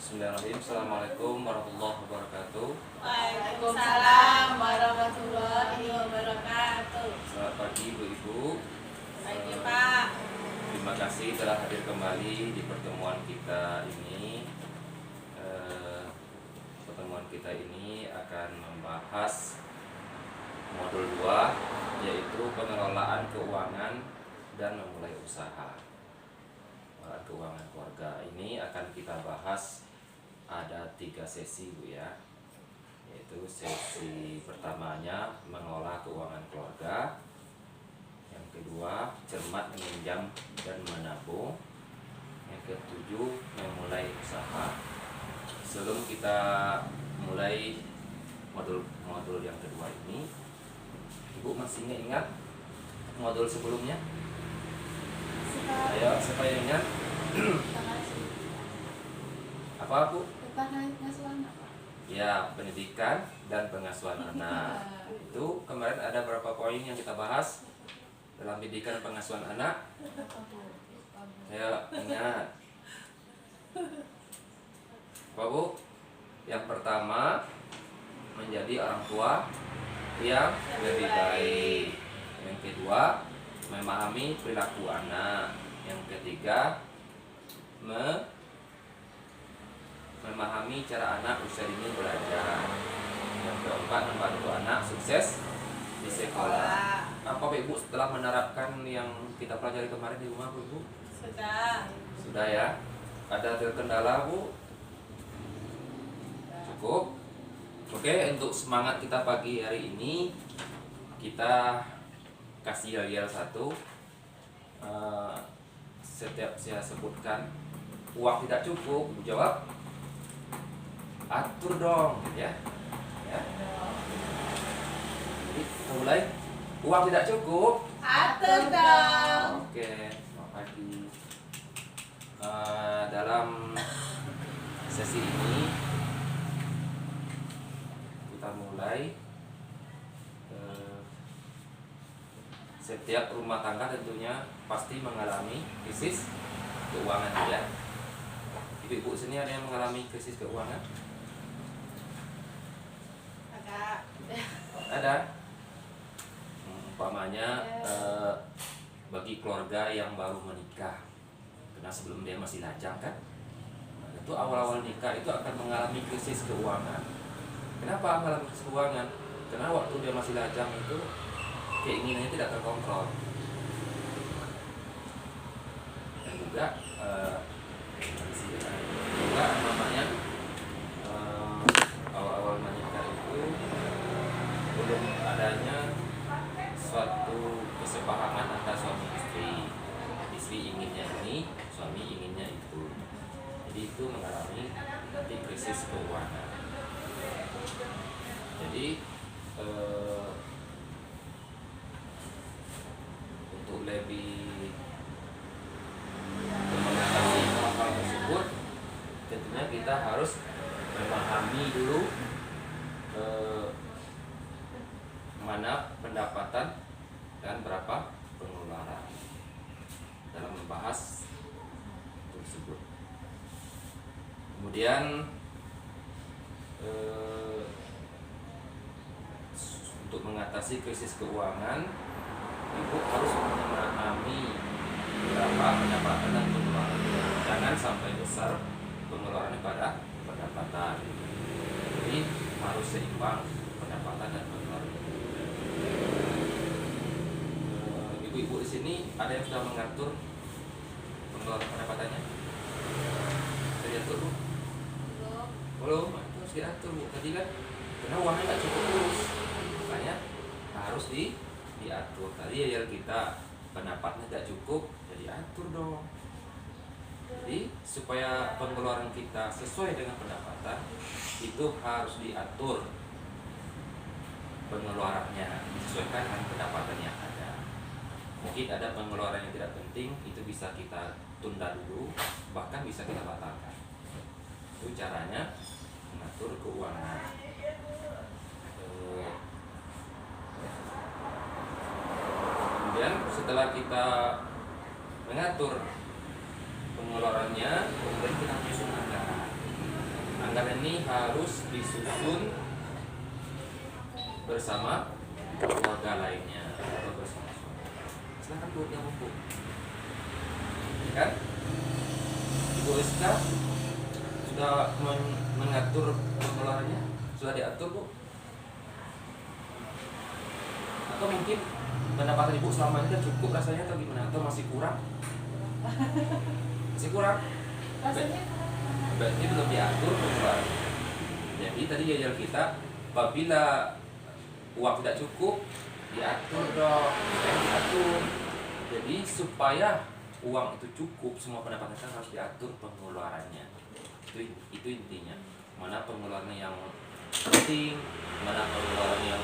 Bismillahirrahmanirrahim. Assalamualaikum warahmatullahi wabarakatuh. Waalaikumsalam warahmatullahi wabarakatuh. Selamat pagi Ibu-Ibu. Pagi Pak. Terima kasih telah hadir kembali di pertemuan kita ini. Pertemuan kita ini akan membahas modul 2, yaitu pengelolaan keuangan dan memulai usaha. Keuangan keluarga ini akan kita bahas, ada 3 sesi Bu ya, yaitu sesi pertamanya mengelola keuangan keluarga, yang kedua cermat meminjam dan menabung, yang ketujuh memulai usaha. Sebelum kita mulai modul yang kedua ini, Ibu masih ingat modul sebelumnya? Ayo, siapa yang ingat? Apa Bu? Ya, pendidikan dan pengasuhan anak. Itu kemarin ada berapa poin yang kita bahas dalam pendidikan dan pengasuhan anak? Ayo, ingat. Apa Bu? Yang pertama, menjadi orang tua yang lebih baik. Yang kedua, memahami perilaku anak. Yang ketiga, memahami cara anak usia dini belajar. Yang keempat, membantu anak sukses di sekolah. Apa Ibu setelah menerapkan yang kita pelajari kemarin di rumah Bu? Sudah ya? Ada terkendala Bu? Cukup? Oke, untuk semangat kita pagi hari ini, kita kasih yel satu. Setiap saya sebutkan uang tidak cukup, Bu jawab atur dong, ya. Jadi mulai, uang tidak cukup, Atur dong. Oke, selamat pagi. Dalam sesi ini kita mulai. Setiap rumah tangga tentunya pasti mengalami krisis keuangan ya. Ibu-ibu sini ada yang mengalami krisis keuangan? Ada. Umpamanya bagi keluarga yang baru menikah, karena sebelum dia masih lajang kan, itu awal-awal nikah itu akan mengalami krisis keuangan. Kenapa mengalami krisis keuangan? Karena waktu dia masih lajang itu keinginannya tidak terkontrol, dan juga namanya awal-awal menikah itu belum adanya suatu kesepahaman antara suami istri inginnya ini, suami inginnya itu, jadi itu mengalami nanti krisis keuangan. Jadi untuk lebih mengatasi hal tersebut, tentunya kita harus memahami dulu mana pendapatan dan berapa pengeluaran dalam membahas tersebut. Kemudian untuk mengatasi krisis keuangan, Ibu harus memahami berapa pendapatan dan pengeluaran. Jangan sampai besar pengeluarannya pada pendapatan. Jadi harus seimbang pendapatan dan pengeluaran. Ibu-ibu di sini ada yang sudah mengatur pengeluaran pendapatannya? Sudah diatur Bu? Belum. Itu harus diatur Bu. Tadi kan karena uangnya nggak cukup terus, makanya harus diatur. Tadi ya kita pendapatnya tidak cukup, jadi atur dong. Jadi supaya pengeluaran kita sesuai dengan pendapatan, itu harus diatur pengeluarannya, disesuaikan dengan pendapatan yang ada. Mungkin ada pengeluaran yang tidak penting, itu bisa kita tunda dulu, bahkan bisa kita batalkan. Itu caranya mengatur keuangan. Kemudian setelah kita mengatur pengeluarannya, kemudian kita menyusun anggaran. Anggaran ini harus disusun bersama keluarga lainnya atau bersama suami. Silakan Bu yang buku. Ya kan? Ibu Rizka sudah mengatur pengeluarannya? Sudah diatur Bu? Atau mungkin pendapatan Ibu selama ini cukup rasanya atau gimana? Atau masih kurang? Masih kurang? Rasanya Berarti belum diatur pengeluaran. Jadi tadi jajal kita, apabila uang tidak cukup, diatur dong, diatur. Jadi supaya uang itu cukup, semua pendapatan kita harus diatur pengeluarannya. Itu intinya. Mana pengeluaran yang penting, mana pengeluaran yang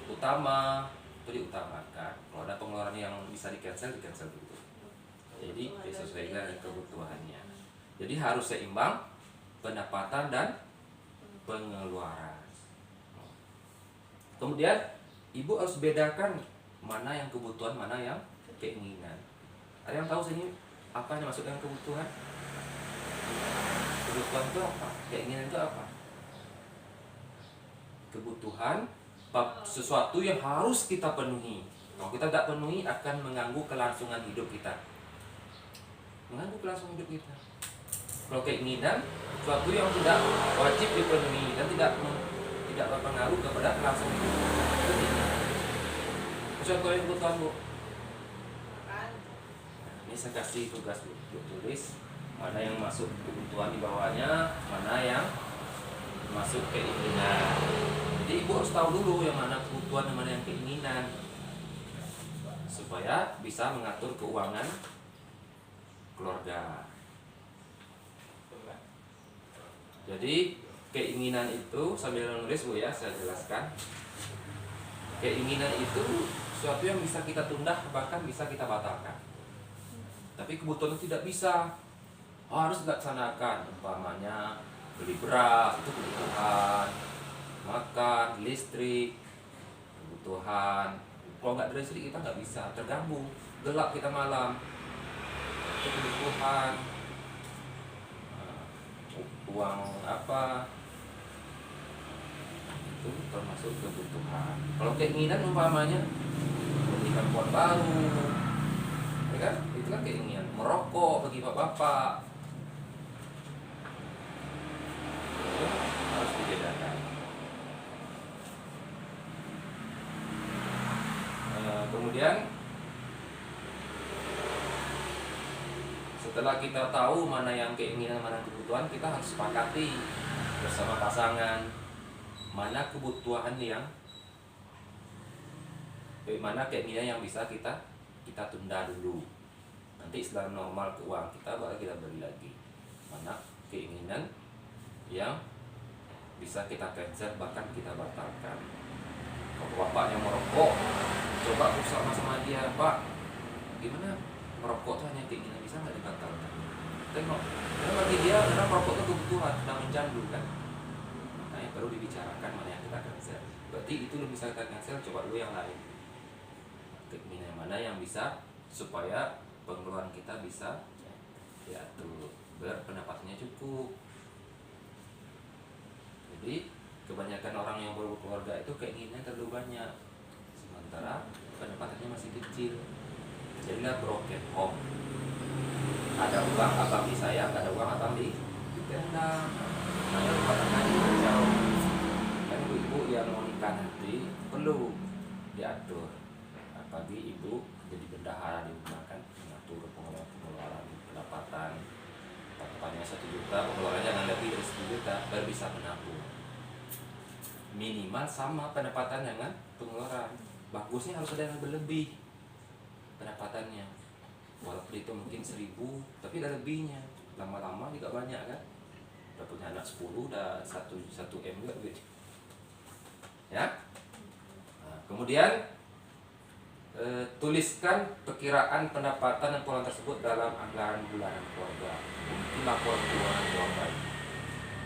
utama, itu diutamakan. Kalau ada pengeluaran yang bisa di-cancel dulu. Jadi disesuaikan dengan kebutuhannya. Jadi harus seimbang pendapatan dan pengeluaran. Kemudian ibu harus bedakan mana yang kebutuhan, mana yang keinginan. Ada yang tahu sini apa yang masuk dengan kebutuhan? Kebutuhan itu apa? Keinginan itu apa? Kebutuhan sesuatu yang harus kita penuhi. Kalau kita tidak penuhi akan mengganggu kelangsungan hidup kita. Mengganggu kelangsungan hidup kita. Kalau keinginan, sesuatu yang tidak wajib dipenuhi dan tidak berpengaruh kepada kelangsungan hidup. Contoh yang kebutuhan Bu. Nah, ini saya kasih tugas Bu tulis mana yang masuk kebutuhan di bawahnya, mana yang masuk keinginan. Jadi Ibu harus tahu dulu yang mana kebutuhan, yang mana yang keinginan, supaya bisa mengatur keuangan keluarga. Jadi keinginan itu sambil nulis Bu ya, saya jelaskan. Keinginan itu sesuatu yang bisa kita tunda, bahkan bisa kita batalkan. Tapi kebutuhan itu tidak bisa, harus dilaksanakan. Umpamanya beli beras itu kebutuhan, makan, listrik, kebutuhan. Kalau nggak ada listrik kita nggak bisa, terganggu, gelap kita malam, itu kebutuhan. Uang apa itu termasuk kebutuhan. Kalau keinginan umpamanya beli handphone baru, ya kan? Itu kan keinginan. Merokok bagi bapak-bapak, itu harus dibedakan. Kemudian setelah kita tahu mana yang keinginan, mana kebutuhan, kita harus sepakati bersama pasangan mana kebutuhan mana keinginan yang bisa kita tunda dulu. Nanti setelah normal ke uang kita baru kita beli lagi. Mana keinginan yang bisa kita cancel, bahkan kita batalkan. Kalau bapaknya merokok, coba bersama sama dia, Pak, gimana? Merokok itu hanya keinginan, bisa nggak dibatalkan? Tengok, karena bagi dia karena merokok itu kebutuhan, sedang mencandu kan. Makanya baru dibicarakan mana yang kita cancel. Berarti itu belum bisa kita cancel, coba dulu yang lain. Keinginan mana yang bisa supaya pengeluaran kita bisa diatur, biar pendapatannya cukup. Jadi kebanyakan orang yang baru berkeluarga itu keinginannya terlalu banyak, sementara pendapatannya masih kecil. Jadilah broken home. Ada uang abang di saya, ada uang abang di tenda. Makanya rumah tangga ini kacau. Kan ibu yang mau nikah nanti perlu diatur. Apalagi ibu jadi bendahara di rumah kan, mengatur pengeluaran pendapatan. Patokannya 1 juta, pengeluaran jangan lebih dari 1 juta, baru bisa menabung. Minimal sama pendapatan dengan pengeluaran. Bagusnya harus ada yang berlebih pendapatannya, walaupun itu mungkin 1.000 tapi ada lebihnya, lama-lama juga banyak kan. Udah punya anak 10 udah 1 M juga gitu ya. Nah, kemudian tuliskan perkiraan pendapatan dan pengeluaran tersebut dalam anggaran bulanan keluarga. Mungkin laporan keuangan keluarga,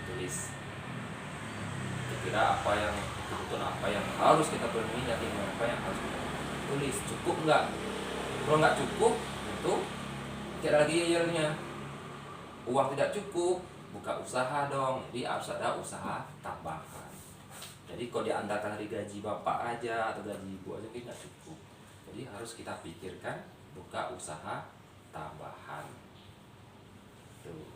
tulis kira apa yang kebutuhan, apa yang harus kita penuhi, dan apa yang harus kita tulis. Cukup enggak? Kalau nggak cukup, tentu tidak ada lagi yelnya. Uang tidak cukup, buka usaha dong, jadi harus ada usaha tambahan. Jadi kalau diandalkan dari gaji bapak aja atau gaji ibu aja tidak cukup. Jadi harus kita pikirkan buka usaha tambahan. Tuh.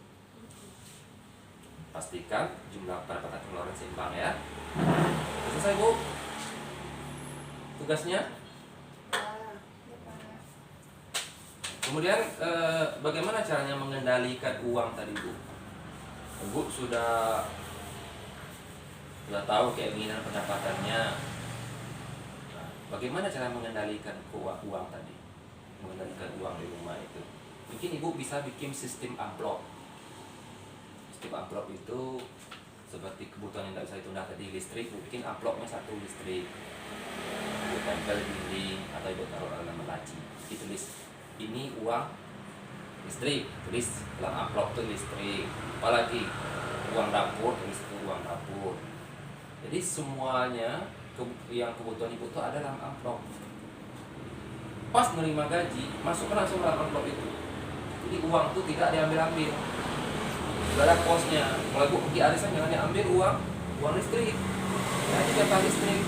Pastikan jumlah pendapatan pengeluaran seimbang ya. Selesai Bu? Tugasnya? Kemudian bagaimana caranya mengendalikan uang tadi Bu? Ibu sudah tahu keinginan pendapatannya. Nah, bagaimana cara mengendalikan uang tadi? Mengendalikan uang di rumah itu. Mungkin ibu bisa bikin sistem amplop. Sistem amplop itu seperti kebutuhan yang tidak bisa ditunda tadi, listrik, ibu bikin amplopnya satu listrik. Ibu tempel di dinding atau ibu taruh dalam laci. Ditulis ini uang listrik, tulis dalam amplop itu listrik. Apalagi uang dapur, tulis itu uang dapur. Jadi semuanya yang kebutuhan ibu itu ada dalam amplop. Pas menerima gaji, masukkan langsung dalam amplop itu. Jadi uang itu tidak diambil-ambil. Sudah ada posnya. Kalau ibu pergi arisan jangan diambil uang listrik. Ya ini data listrik.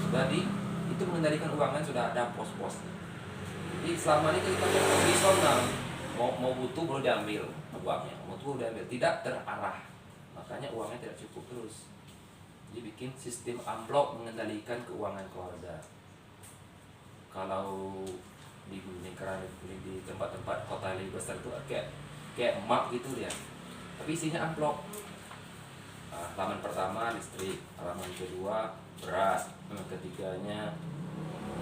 Sudah itu mengendalikan uang kan sudah ada pos-posnya. Jadi selama ini kita kondisional, mau butuh baru diambil uangnya, mau butuh diambil, tidak terarah. Makanya uangnya tidak cukup terus. Jadi bikin sistem amplop mengendalikan keuangan keluarga. Kalau di lingkaran di tempat-tempat kota lebih besar itu kayak map gitu dia. Tapi isinya amplop. Halaman pertama listrik, halaman kedua beras, ketiganya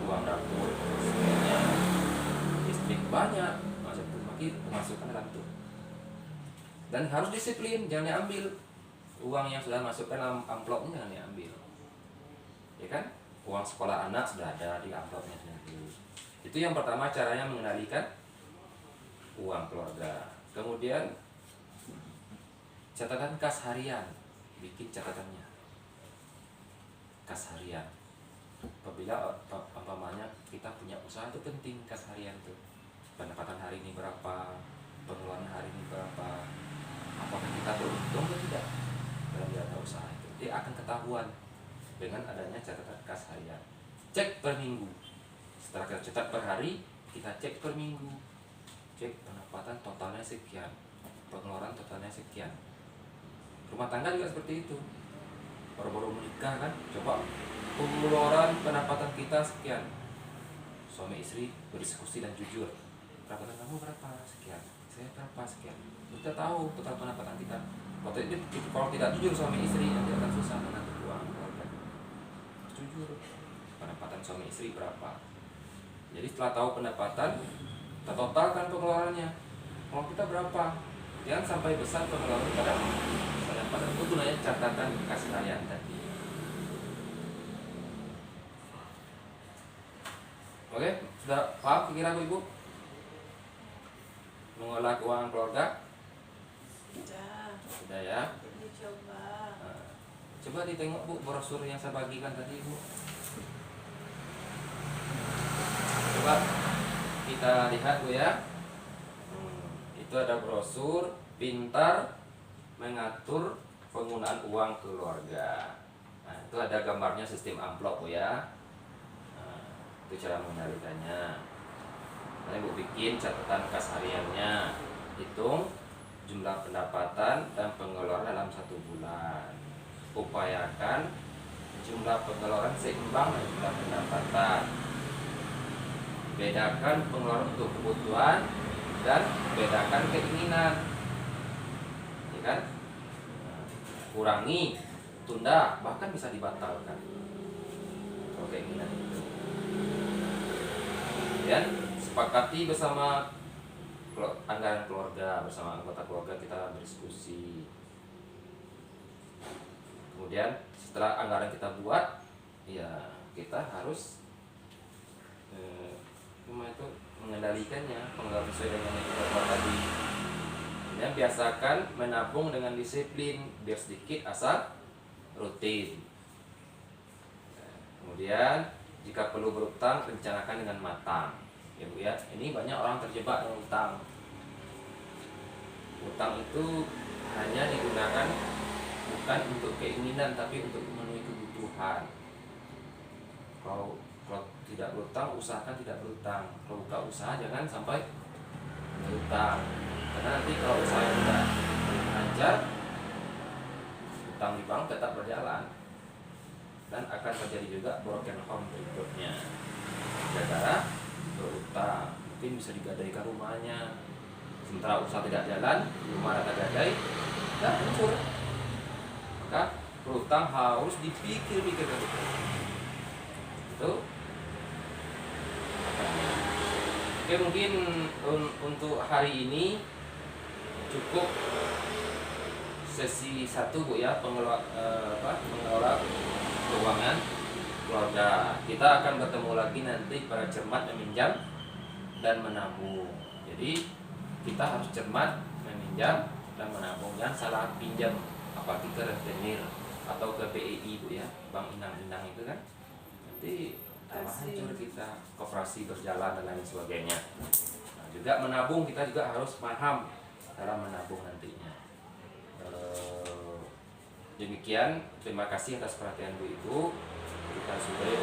uang dapur, semuanya listrik banyak, masukkan dalam itu. Dan harus disiplin, jangan diambil. Uang yang sudah masukkan dalam amplopnya jangan diambil. Ya kan? Uang sekolah anak sudah ada di amplopnya sendiri. Itu yang pertama caranya mengendalikan uang keluarga. Kemudian catatan kas harian, bikin catatannya. Kas harian. Apabila umpamanya kita punya usaha itu penting kas harian itu. Pendapatan hari ini berapa, pengeluaran hari ini berapa, apakah kita beruntung atau tidak dalam data usaha itu. Dia akan ketahuan dengan adanya catatan kas harian. Cek per minggu. Setelah kita catat per hari, kita cek per minggu. Cek pendapatan totalnya sekian, pengeluaran totalnya sekian. Rumah tangga juga seperti itu. Baru-baru menikah kan, coba pengeluaran pendapatan kita sekian. Suami istri berdiskusi dan jujur. Pendapatan kamu berapa? Sekian. Saya berapa? Sekian. Kita tahu total pendapatan kita. Kalau tidak jujur suami istri, nanti akan susah mengatur uang keluarga. Jujur. Pendapatan suami istri berapa? Jadi setelah tahu pendapatan, kita totalkan pengeluarannya. Kalau kita berapa? Jangan sampai besar pengeluaran pada pendapatan. Itu gunanya catatan kas harian tadi. Oke, sudah paham kira-kira ibu? Mengolah keuangan keluarga? Sudah ya. Dicoba. Nah, coba ditengok Bu brosur yang saya bagikan tadi Bu. Coba kita lihat Bu ya. Itu ada brosur pintar mengatur penggunaan uang keluarga. Nah, itu ada gambarnya sistem amplop Bu ya. Nah, itu cara mengendalikannya. Nah, Ibu bikin catatan kas hariannya, hitung jumlah pendapatan dan pengeluaran dalam 1 bulan. Upayakan jumlah pengeluaran seimbang dengan jumlah pendapatan. Bedakan pengeluaran untuk kebutuhan dan bedakan keinginan. Ya kan? Kurangi, tunda, bahkan bisa dibatalkan kalau keinginan itu. Kemudian sepakati bersama anggaran keluarga, bersama anggota keluarga kita berdiskusi. Kemudian setelah anggaran kita buat, ya kita harus itu mengendalikannya, pengeluaran sesuai dengan yang kita buat tadi. Kemudian biasakan menabung dengan disiplin, biar sedikit asal rutin. Kemudian jika perlu berutang, rencanakan dengan matang. Ya Bu ya, ini banyak orang terjebak dengan utang. Utang itu hanya digunakan bukan untuk keinginan tapi untuk memenuhi kebutuhan. Kalau tidak berutang, usahakan tidak berutang. Kalau buka usaha jangan sampai berutang, karena nanti kalau usaha tidak lancar, utang di bank tetap berjalan dan akan terjadi juga broken home berikutnya gara-gara berutang. Mungkin bisa digadaikan rumahnya, sementara usaha tidak jalan, rumah ada gadai dan hancur. Maka berutang harus dipikir-pikirkan itu. Oke, mungkin untuk hari ini cukup sesi 1 Bu ya, mengelola keuangan keluarga. Kita akan bertemu lagi nanti pada cermat meminjam dan menabung. Jadi kita harus cermat meminjam dan menabung. Jangan salah pinjam, apalagi ke rentenir atau ke BEI Bu ya, bank inang-inang itu kan. Nanti tambah hancur kita, koperasi berjalan dan lain sebagainya. Nah, juga menabung kita juga harus paham dalam menabung nantinya. Demikian, terima kasih atas perhatian Bu Ibu. Kita sudah